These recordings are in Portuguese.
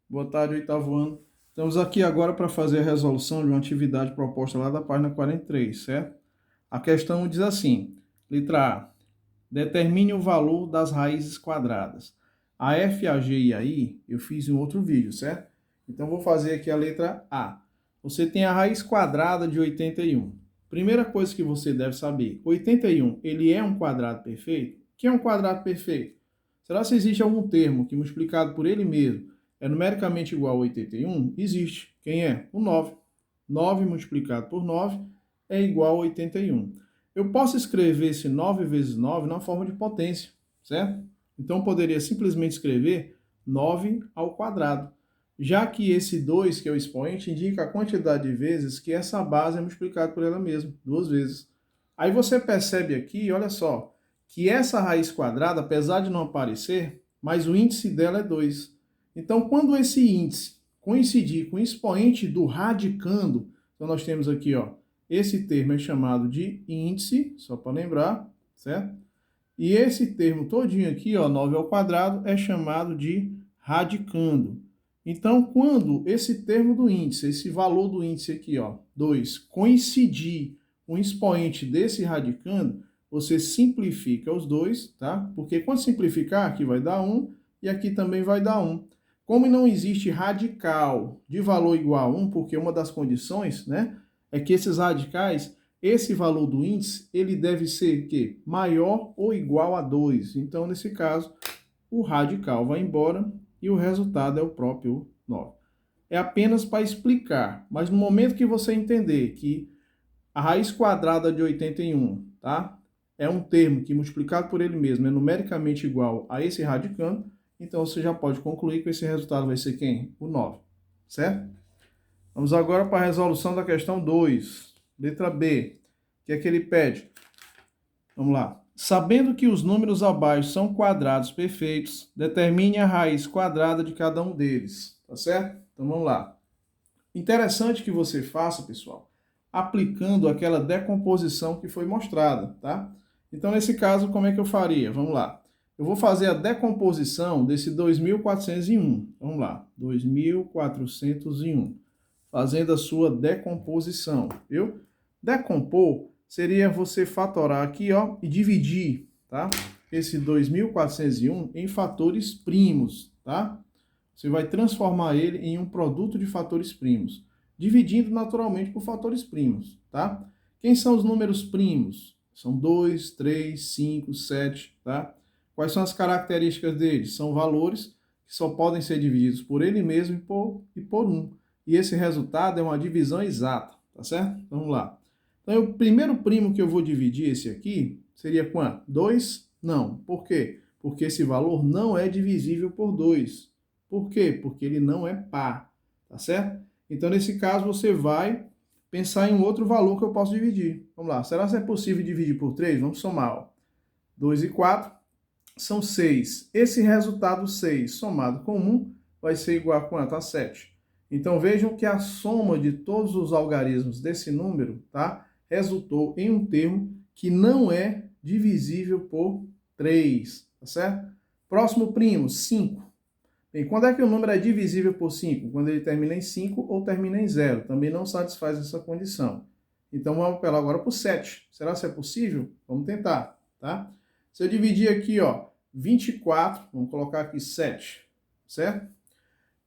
Boa tarde, oitavo ano. Estamos aqui agora para fazer a resolução de uma atividade proposta lá da página 43, certo? A questão diz assim, letra A, determine o valor das raízes quadradas. A F, a G e a I eu fiz em outro vídeo, certo? Então vou fazer aqui a letra A. Você tem a raiz quadrada de 81. Primeira coisa que você deve saber, 81, ele é um quadrado perfeito? O que é um quadrado perfeito? Será se existe algum termo que, multiplicado por ele mesmo, é numericamente igual a 81? Existe. Quem é? O 9. 9 multiplicado por 9 é igual a 81. Eu posso escrever esse 9 vezes 9 na forma de potência, certo? Então, eu poderia simplesmente escrever 9 ao quadrado, já que esse 2, que é o expoente, indica a quantidade de vezes que essa base é multiplicada por ela mesma, duas vezes. Aí você percebe aqui, olha só, que essa raiz quadrada, apesar de não aparecer, mas o índice dela é 2. Então, quando esse índice coincidir com o expoente do radicando, então nós temos aqui, ó, esse termo é chamado de índice, só para lembrar, certo? E esse termo todinho aqui, ó, 9 ao quadrado, é chamado de radicando. Então, quando esse termo do índice, esse valor do índice aqui, ó, 2, coincidir com o expoente desse radicando, você simplifica os dois, tá? Porque quando simplificar, aqui vai dar 1 e aqui também vai dar 1. Como não existe radical de valor igual a 1, porque uma das condições, né, é que esses radicais, esse valor do índice, ele deve ser que maior ou igual a 2. Então, nesse caso, o radical vai embora e o resultado é o próprio 9. É apenas para explicar, mas no momento que você entender que a raiz quadrada de 81, tá? É um termo que multiplicado por ele mesmo é numericamente igual a esse radicando, então você já pode concluir que esse resultado vai ser quem? O 9, certo? Vamos agora para a resolução da questão 2, letra B, que é que ele pede. Vamos lá. Sabendo que os números abaixo são quadrados perfeitos, determine a raiz quadrada de cada um deles, tá certo? Então vamos lá. Interessante que você faça, pessoal, aplicando aquela decomposição que foi mostrada, tá? Então, nesse caso, como é que eu faria? Vamos lá. Eu vou fazer a decomposição desse 2.401. Vamos lá. 2.401. Fazendo a sua decomposição, viu? Decompor seria você fatorar aqui, ó, e dividir, tá? Esse 2.401 em fatores primos, tá? Você vai transformar ele em um produto de fatores primos, dividindo naturalmente por fatores primos, tá? Quem são os números primos? São 2, 3, 5, 7, tá? Quais são as características deles? São valores que só podem ser divididos por ele mesmo e por 1. E esse resultado é uma divisão exata, tá certo? Vamos lá. Então, o primeiro primo que eu vou dividir esse aqui seria quanto? 2? Não. Por quê? Porque esse valor não é divisível por 2. Por quê? Porque ele não é par, tá certo? Então, nesse caso, você vai pensar em um outro valor que eu posso dividir. Vamos lá, será que é possível dividir por 3? Vamos somar. 2 e 4 são 6. Esse resultado 6 somado com 1 vai ser igual a quanto? A 7. Então, vejam que a soma de todos os algarismos desse número, tá, resultou em um termo que não é divisível por 3, tá certo? Próximo primo, 5. Bem, quando é que o número é divisível por 5? Quando ele termina em 5 ou termina em 0. Também não satisfaz essa condição. Então, vamos apelar agora para o 7. Será que é possível? Vamos tentar, tá? Se eu dividir aqui, ó, 24, vamos colocar aqui 7, certo?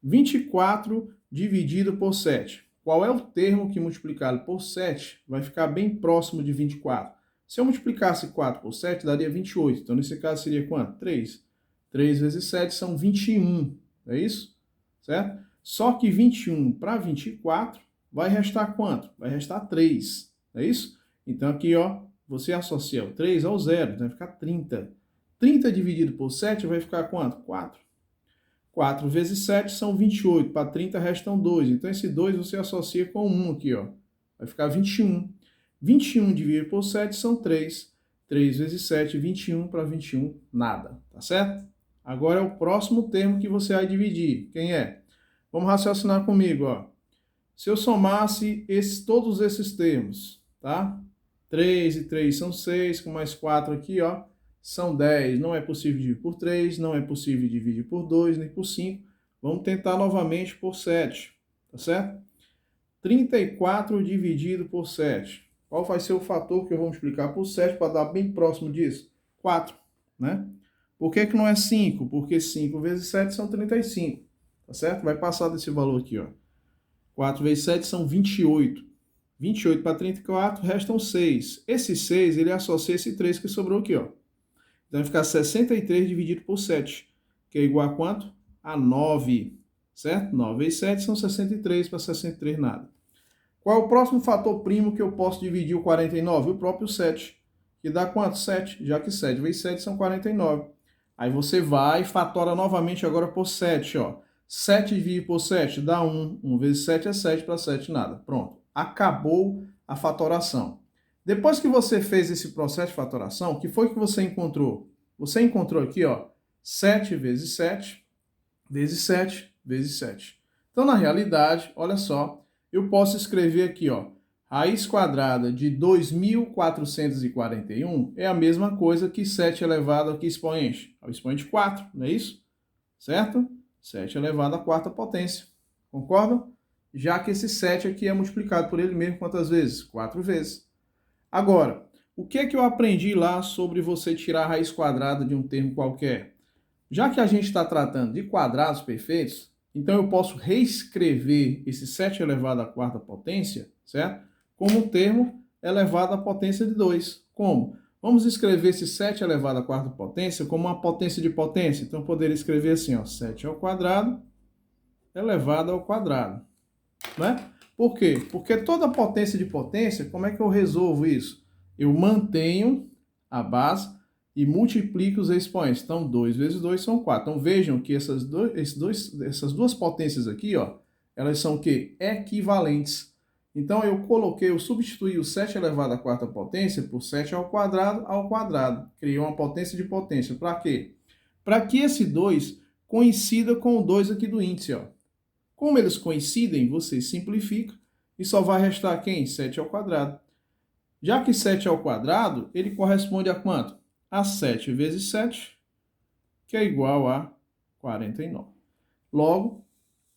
24 dividido por 7. Qual é o termo que multiplicado por 7 vai ficar bem próximo de 24? Se eu multiplicasse 4 por 7, daria 28. Então, nesse caso, seria quanto? 3. 3 vezes 7 são 21, é isso? Certo? Só que 21 para 24 vai restar quanto? Vai restar 3, é isso? Então aqui, ó, você associa o 3 ao 0, então vai ficar 30. 30 dividido por 7 vai ficar quanto? 4. 4 vezes 7 são 28, para 30 restam 2. Então esse 2 você associa com 1 aqui, ó. Vai ficar 21. 21 dividido por 7 são 3. 3 vezes 7, 21 para 21, nada, tá certo? Agora é o próximo termo que você vai dividir. Quem é? Vamos raciocinar comigo, ó. Se eu somasse todos esses termos, tá? 3 e 3 são 6, com mais 4 aqui, ó, são 10. Não é possível dividir por 3, não é possível dividir por 2, nem por 5. Vamos tentar novamente por 7, tá certo? 34 dividido por 7. Qual vai ser o fator que eu vou multiplicar por 7 para dar bem próximo disso? 4, né? Por que que não é 5? Porque 5 vezes 7 são 35, tá certo? Vai passar desse valor aqui, ó. 4 vezes 7 são 28. 28 para 34, restam 6. Esse 6, ele associa esse 3 que sobrou aqui, ó. Então vai ficar 63 dividido por 7, que é igual a quanto? A 9, certo? 9 vezes 7 são 63, para 63 nada. Qual é o próximo fator primo que eu posso dividir o 49? O próprio 7, que dá quanto? 7, já que 7 vezes 7 são 49. Aí você vai e fatora novamente agora por 7, ó. 7 dividido por 7 dá 1. 1 vezes 7 é 7, para 7 nada. Pronto. Acabou a fatoração. Depois que você fez esse processo de fatoração, o que foi que você encontrou? Você encontrou aqui, ó, 7 vezes 7, vezes 7, vezes 7. Então, na realidade, olha só, eu posso escrever aqui, ó, raiz quadrada de 2.441 é a mesma coisa que 7 elevado a que expoente? Ao expoente 4, não é isso? Certo? 7 elevado à quarta potência. Concordam? Já que esse 7 aqui é multiplicado por ele mesmo quantas vezes? 4 vezes. Agora, o que é que eu aprendi lá sobre você tirar a raiz quadrada de um termo qualquer? Já que a gente está tratando de quadrados perfeitos, então eu posso reescrever esse 7 elevado à quarta potência, certo? Como um termo elevado à potência de 2. Como? Vamos escrever esse 7 elevado à quarta potência como uma potência de potência. Então eu poderia escrever assim, ó, 7 ao quadrado elevado ao quadrado, né? Por quê? Porque toda potência de potência, como é que eu resolvo isso? Eu mantenho a base e multiplico os expoentes. Então, 2 vezes 2 são 4. Então, vejam que essas duas potências aqui, ó, elas são o quê? Equivalentes. Então, eu substituí o 7 elevado à quarta potência por 7 ao quadrado. Criei uma potência de potência. Para quê? Para que esse 2 coincida com o 2 aqui do índice, ó. Como eles coincidem, você simplifica e só vai restar quem? 7 ao quadrado. Já que 7 ao quadrado, ele corresponde a quanto? A 7 vezes 7, que é igual a 49. Logo,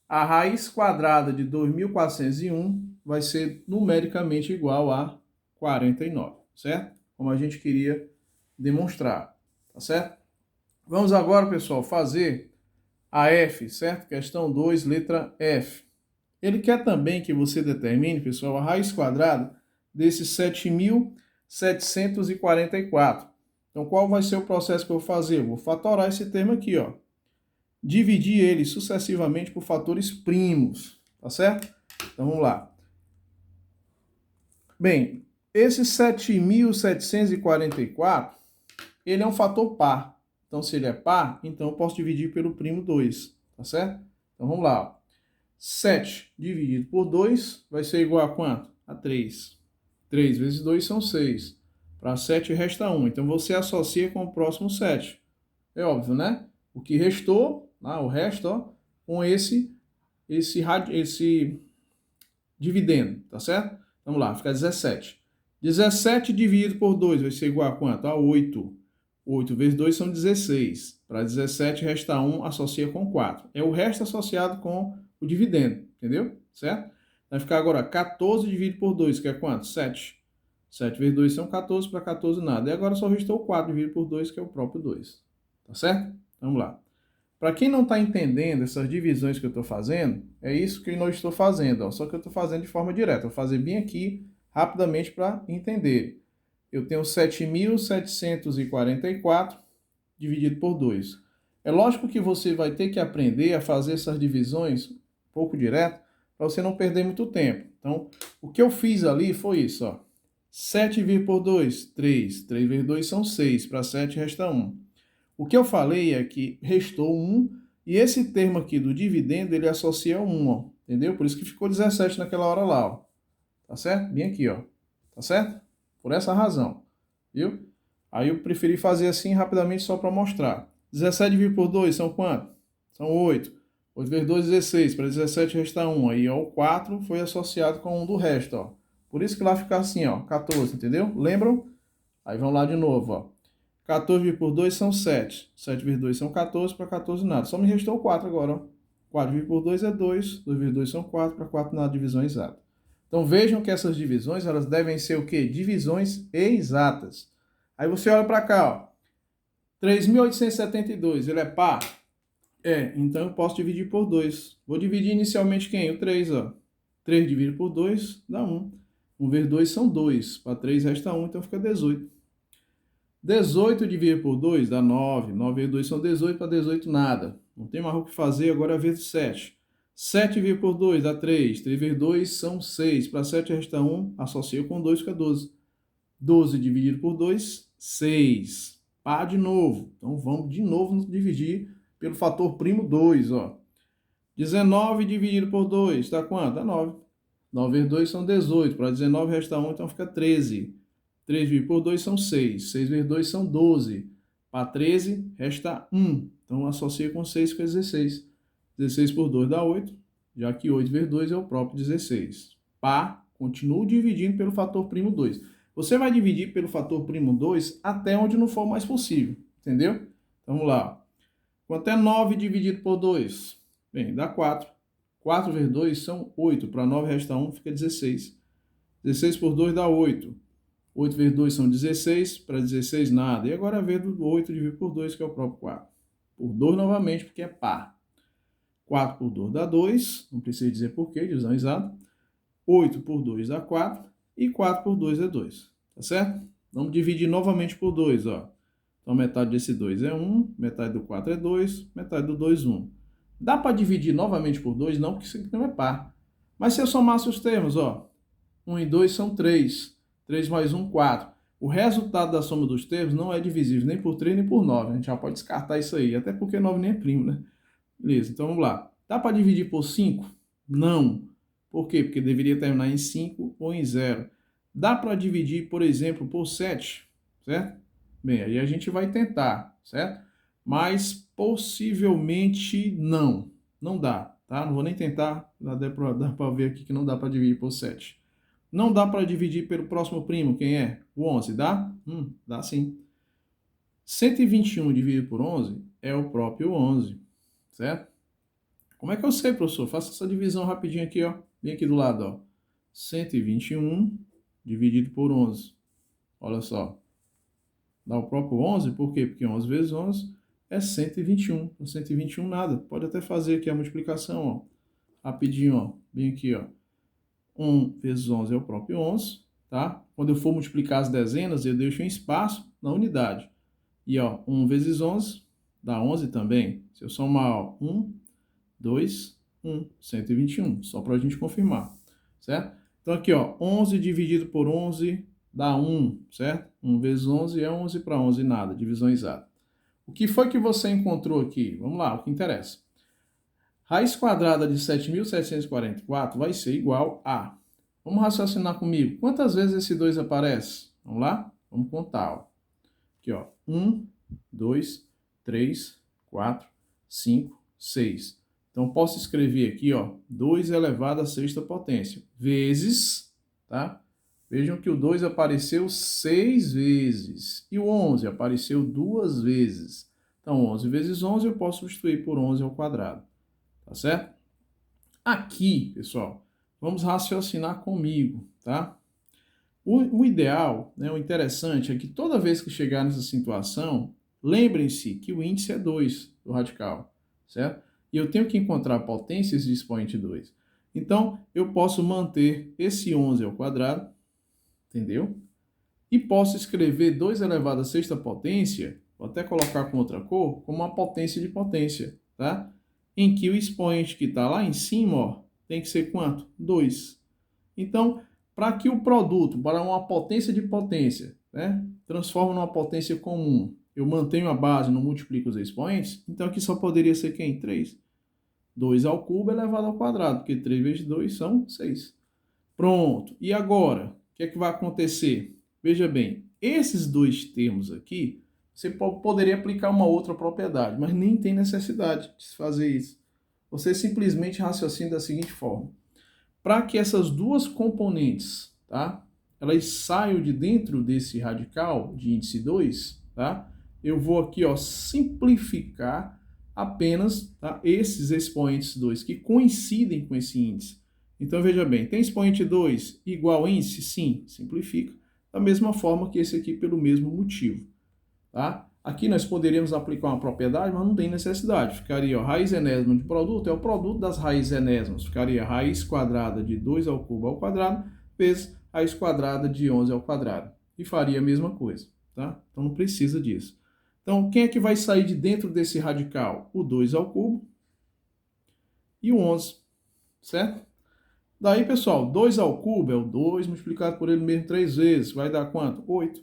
a raiz quadrada de 2.401 vai ser numericamente igual a 49, certo? Como a gente queria demonstrar, tá certo? Vamos agora, pessoal, fazer a F, certo? Questão 2, letra F. Ele quer também que você determine, pessoal, a raiz quadrada desses 7.744. Então, qual vai ser o processo que eu vou fazer? Eu vou fatorar esse termo aqui, ó. Dividir ele sucessivamente por fatores primos, tá certo? Então, vamos lá. Bem, esse 7.744, ele é um fator par. Então, se ele é par, então eu posso dividir pelo primo 2, tá certo? Então, vamos lá, ó. 7 dividido por 2 vai ser igual a quanto? A 3. 3 vezes 2 são 6. Para 7 resta 1. Então você associa com o próximo 7. É óbvio, né? O que restou, o resto, ó, com esse dividendo, tá certo? Vamos lá, fica 17. 17 dividido por 2 vai ser igual a quanto? A 8. 8 vezes 2 são 16. Para 17 resta 1, associa com 4. É o resto associado com o dividendo, entendeu? Certo? Vai ficar agora 14 dividido por 2, que é quanto? 7. 7 vezes 2 são 14, para 14 nada. E agora só restou 4 dividido por 2, que é o próprio 2. Tá certo? Vamos lá. Para quem não está entendendo essas divisões que eu estou fazendo, é isso que eu não estou fazendo, ó. Só que eu estou fazendo de forma direta. Vou fazer bem aqui, rapidamente, para entender. Eu tenho 7.744 dividido por 2. É lógico que você vai ter que aprender a fazer essas divisões um pouco direto, para você não perder muito tempo. Então, o que eu fiz ali foi isso, ó. 7 dividido por 2, 3. 3 vezes 2 são 6. Para 7 resta 1. O que eu falei é que restou 1, e esse termo aqui do dividendo, ele associa 1, ó. Entendeu? Por isso que ficou 17 naquela hora lá, ó. Tá certo? Bem aqui, ó. Tá certo? Por essa razão. Viu? Aí eu preferi fazer assim rapidamente só para mostrar. 17 dividido por 2 são quanto? São 8. 8 vezes 2, 16. Para 17 resta 1. Aí, ó, o 4 foi associado com 1 do resto, ó. Por isso que lá fica assim, ó, 14, entendeu? Lembram? Aí vamos lá de novo, ó. 14 dividido por 2 são 7. 7 vezes 2 são 14, para 14 nada. Só me restou 4 agora, ó. 4 dividido por 2 é 2, 2 vezes 2 são 4, para 4 na divisão exata. Então vejam que essas divisões, elas devem ser o quê? Divisões exatas. Aí você olha para cá, ó. 3.872, ele é par? É, então eu posso dividir por 2. Vou dividir inicialmente quem? O 3, ó. 3 dividido por 2 dá 1. 1 vezes 2 são 2. Para 3 resta 1, então fica 18. 18 dividido por 2 dá 9. 9 vezes 2 são 18, para 18 nada. Não tem mais o que fazer, agora é vezes 7. 7 dividido por 2 dá 3. 3 vezes 2 são 6. Para 7 resta 1, associo com 2, fica 12. 12 dividido por 2, 6. Par de novo. Então vamos de novo dividir pelo fator primo 2, ó. 19 dividido por 2 dá quanto? Dá 9. 9 vezes 2 são 18. Para 19 resta 1, então fica 13. 3 dividido por 2 são 6. 6 vezes 2 são 12. Para 13 resta 1. Então associa com 6, fica 16. 16 por 2 dá 8, já que 8 vezes 2 é o próprio 16. Par, continuo dividindo pelo fator primo 2. Você vai dividir pelo fator primo 2 até onde não for mais possível, entendeu? Então, vamos lá. Quanto é 9 dividido por 2? Bem, dá 4. 4 vezes 2 são 8. Para 9 resta 1, fica 16. 16 por 2 dá 8. 8 vezes 2 são 16. Para 16, nada. E agora vez do 8 dividido por 2, que é o próprio 4. Por 2 novamente, porque é par. 4 por 2 dá 2. Não precisa dizer por quê, divisão exata. 8 por 2 dá 4. E 4 por 2 é 2. Tá certo? Vamos dividir novamente por 2, ó. Então, metade desse 2 é 1, metade do 4 é 2, metade do 2, 1. Dá para dividir novamente por 2? Não, porque isso aqui não é par. Mas se eu somasse os termos, ó, 1 e 2 são 3. 3 mais 1, 4. O resultado da soma dos termos não é divisível nem por 3 nem por 9. A gente já pode descartar isso aí, até porque 9 nem é primo, né? Beleza, então vamos lá. Dá para dividir por 5? Não. Por quê? Porque deveria terminar em 5 ou em 0. Dá para dividir, por exemplo, por 7, certo? Bem, aí a gente vai tentar, certo? Mas possivelmente não. Não dá, tá? Não vou nem tentar, dá para ver aqui que não dá para dividir por 7. Não dá para dividir pelo próximo primo, quem é? O 11, dá? Dá sim. 121 dividido por 11 é o próprio 11, certo? Como é que eu sei, professor? Faça essa divisão rapidinho aqui, ó. Bem aqui do lado, ó. 121 dividido por 11. Olha só. Dá o próprio 11, por quê? Porque 11 vezes 11 é 121. 121 nada. Pode até fazer aqui a multiplicação, ó. Rapidinho, ó. Bem aqui, ó. 1 vezes 11 é o próprio 11, tá? Quando eu for multiplicar as dezenas, eu deixo um espaço na unidade. E, ó, 1 vezes 11 dá 11 também. Se eu somar, ó, 1, 2, 1, 121. Só para a gente confirmar, certo? Então, aqui, ó, 11 dividido por 11 dá 1, certo? 1 vezes 11 é 11 para 11, nada, divisão exata. O que foi que você encontrou aqui? Vamos lá, o que interessa. Raiz quadrada de 7.744 vai ser igual a... Vamos raciocinar comigo. Quantas vezes esse 2 aparece? Vamos lá? Vamos contar, ó. Aqui, ó. 1, 2, 3, 4, 5, 6. Então, posso escrever aqui, ó, 2 elevado à sexta potência, vezes, tá? Vejam que o 2 apareceu 6 vezes e o 11 apareceu 2 vezes. Então, 11 vezes 11 eu posso substituir por 11 ao quadrado, tá certo? Aqui, pessoal, vamos raciocinar comigo, tá? O ideal, né, o interessante é que toda vez que chegar nessa situação, lembrem-se que o índice é 2 do radical, certo? E eu tenho que encontrar potências de expoente 2. Então, eu posso manter esse 11 ao quadrado, entendeu? E posso escrever 2 elevado à sexta potência, vou até colocar com outra cor, como uma potência de potência, tá? Em que o expoente que está lá em cima, ó, tem que ser quanto? 2. Então, para que o produto, para uma potência de potência, né, transforme numa potência comum, eu mantenho a base, não multiplico os expoentes, então aqui só poderia ser quem? 3. 2 ao cubo elevado ao quadrado, porque 3 vezes 2 são 6. Pronto. E agora, o que é que vai acontecer? Veja bem, esses dois termos aqui, você poderia aplicar uma outra propriedade, mas nem tem necessidade de se fazer isso. Você simplesmente raciocina da seguinte forma. Para que essas duas componentes, tá, elas saiam de dentro desse radical de índice 2, tá, eu vou aqui, ó, simplificar apenas, tá, esses expoentes 2 que coincidem com esse índice. Então, veja bem, tem expoente 2 igual índice? Sim, simplifica. Da mesma forma que esse aqui, pelo mesmo motivo. Tá? Aqui nós poderíamos aplicar uma propriedade, mas não tem necessidade. Ficaria, ó, raiz enésima de produto é o produto das raízes enésimas. Ficaria raiz quadrada de 2 ao cubo ao quadrado vezes raiz quadrada de 11 ao quadrado. E faria a mesma coisa. Tá? Então não precisa disso. Então, quem é que vai sair de dentro desse radical? O 2 ao cubo e o 11, certo? Daí, pessoal, 2 ao cubo é o 2 multiplicado por ele mesmo 3 vezes. Vai dar quanto? 8.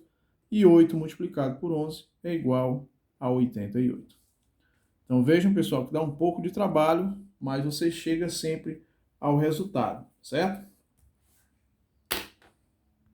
E 8 multiplicado por 11 é igual a 88. Então, vejam, pessoal, que dá um pouco de trabalho, mas você chega sempre ao resultado, certo?